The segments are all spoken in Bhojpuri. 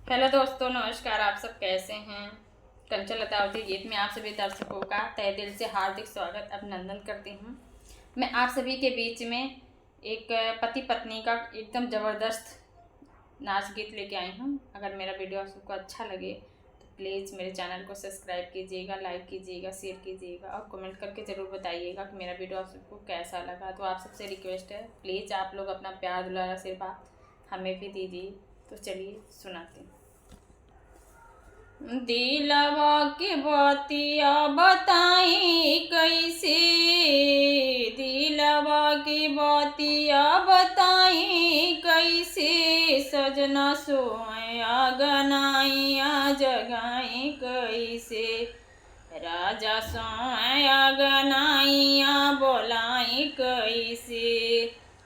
हेलो दोस्तों, नमस्कार। आप सब कैसे हैं। कंचन लतावती गीत में आप सभी दर्शकों का तहे दिल से हार्दिक स्वागत अभिनंदन करती हूँ। मैं आप सभी के बीच में एक पति पत्नी का एकदम ज़बरदस्त नाच गीत लेके आई हूँ। अगर मेरा वीडियो आपको अच्छा लगे तो प्लीज़ मेरे चैनल को सब्सक्राइब कीजिएगा, लाइक कीजिएगा, शेयर कीजिएगा और कमेंट करके ज़रूर बताइएगा कि मेरा वीडियो आप सबको कैसा लगा। तो आप सबसे रिक्वेस्ट है, प्लीज़ आप लोग अपना प्यार दुलार आशीर्वाद हमें भी दीजिए। तो चलिए सुनाते हैं। दिलवा के बतिया बताई कैसे, दिलवा के बतिया बताई कैसे, सजना सोया गनाइया जगाई कैसे, राजा सोया गनाइया बोलाई कैसे,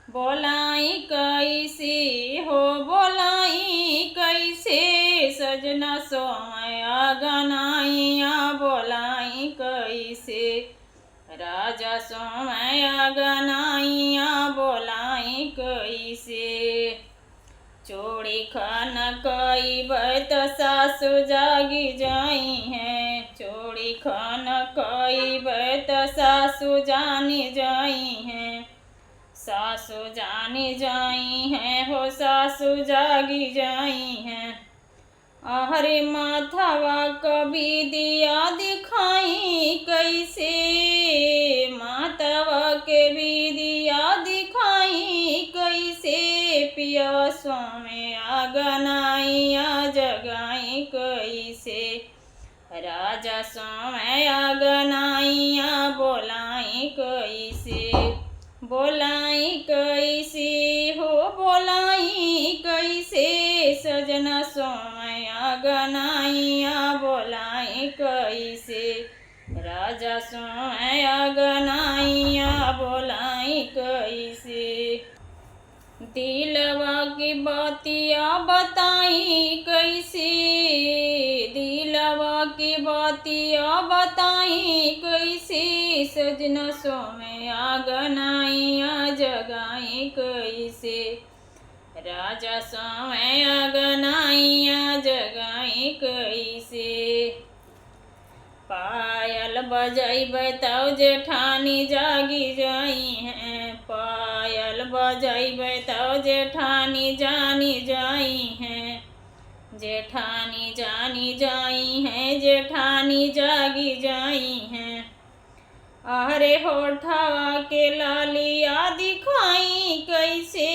बोलाई कैसे हो बोलाई कैसे, सजना सोया गनाइया बोलाई कैसे, राजा सोया गनाइया बोलाई कैसे, चोड़ी खान कई बत सासु जागी जाई हैं, चोड़ी खान कई बत सासु जानी जाई हैं, सासु जानी जाई हैं हो सासु जागी जाई हैं, अरे माथावा कभी दिया दिखाई कैसे, माथावा के भी दिया दिखाई कैसे, पिया स्वामी गनाइया जगाई कैसे, राजा स्वामी गनाइया बोलाई कैसे, बोलाई कैसे हो बोलाई कैसे, सजना सोया गनाइया बोलाई कैसे, राजा सोया गनाइया बोलाई कैसे, दिलवा की बतिया बताई कैसे, दिलवा की बतिया बताई कैसे, सजना सोया गनाइया जगाई कैसे, राजा सोया गनाइया जगाई कैसे, पायल बजैबै तब जेठानी जागी जाई हैं, पायल बजैबै तब जेठानी जानी जाई हैं, जेठानी जानी जाई हैं, जेठानी जागी जाई हैं, अरे होठवा के लालिया दिखाई कैसे,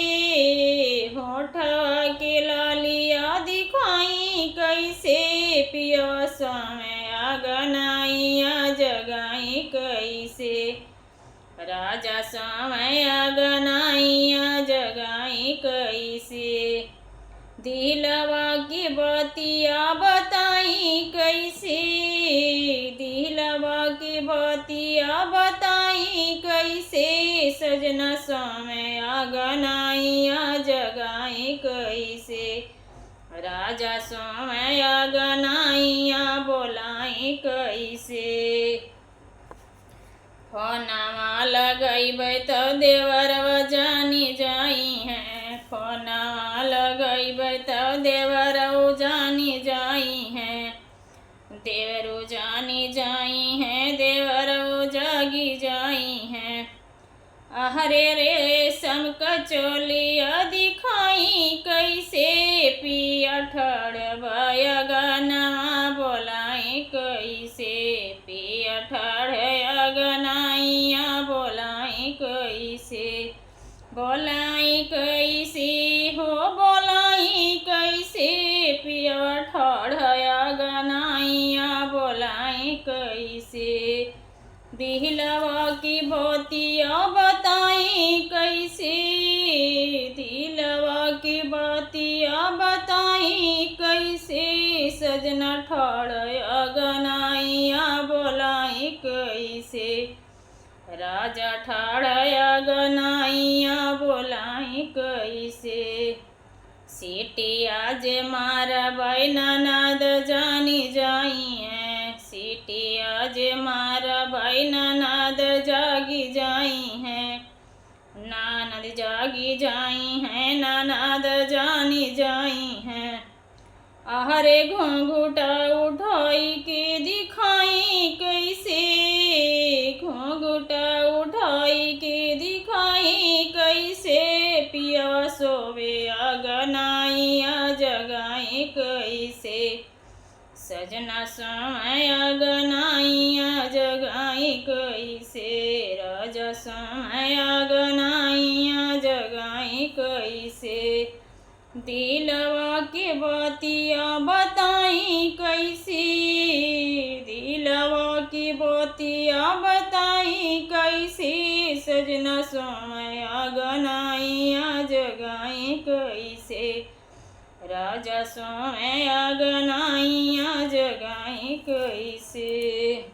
होठवा के लालिया दिखाई कैसे, पिया स्वामी गनाइया जगाई कैसे, राजा स्वामी गनाइया जगाई कैसे, दिलवा की बतिया बताई कैसे, दिलवा की बतिया बताई कैसे, सजना स्वामी गनाइया जगाई कैसे, राजा स्वामी गनाइया बोलाई कैसे, फोनवा लगैबै तो देवरवा जानी जाई हैं, फोनवा लगैबै तो देवरऊ जानी जाई हैं, देवरू जानी जाई हैं, देवरऊ जागी जाई हैं, अहरे रेशम कचोलिया दिखाई कैसे, पिया ठड़बया गनवा बोलाई कैसे, पिया ठड़या गनाइया बोलाई कैसे, बोलाई कैसे हो बोलाई कैसे, पिया ठड़या गनाइया बोलाई कैसे, दिलवा की बतिया बताई कैसे, दिलवा की बतिया बताई कैसे, सजना ठड़या गनाइया बोलाई कैसे, राजा ठड़या गनाइया बोलाई कैसे, सीटिया जे मारबै ननद जानी जाई हैं, सीटिया जे मारबै ननद जागी जाई हैं, ननद जागी जाई हैं, ननद जानी जाई हैं, आहरे घूंघटा उठाई के दिखाई कैसे, घूंघटा उठाई के दिखाई कैसे, पिया सोवे अगनाइया जगाई कैसे, सजना समय अगनाइया जगाई कैसे, राजा समय अगनाइया जगाई कैसे, दिलवा के बतिया बताई कैसे, दिलवा की बतिया बताई कैसे, सजना समय अगनाइया जगाई कैसे, राजा समय अगनाइया जगाई कैसे।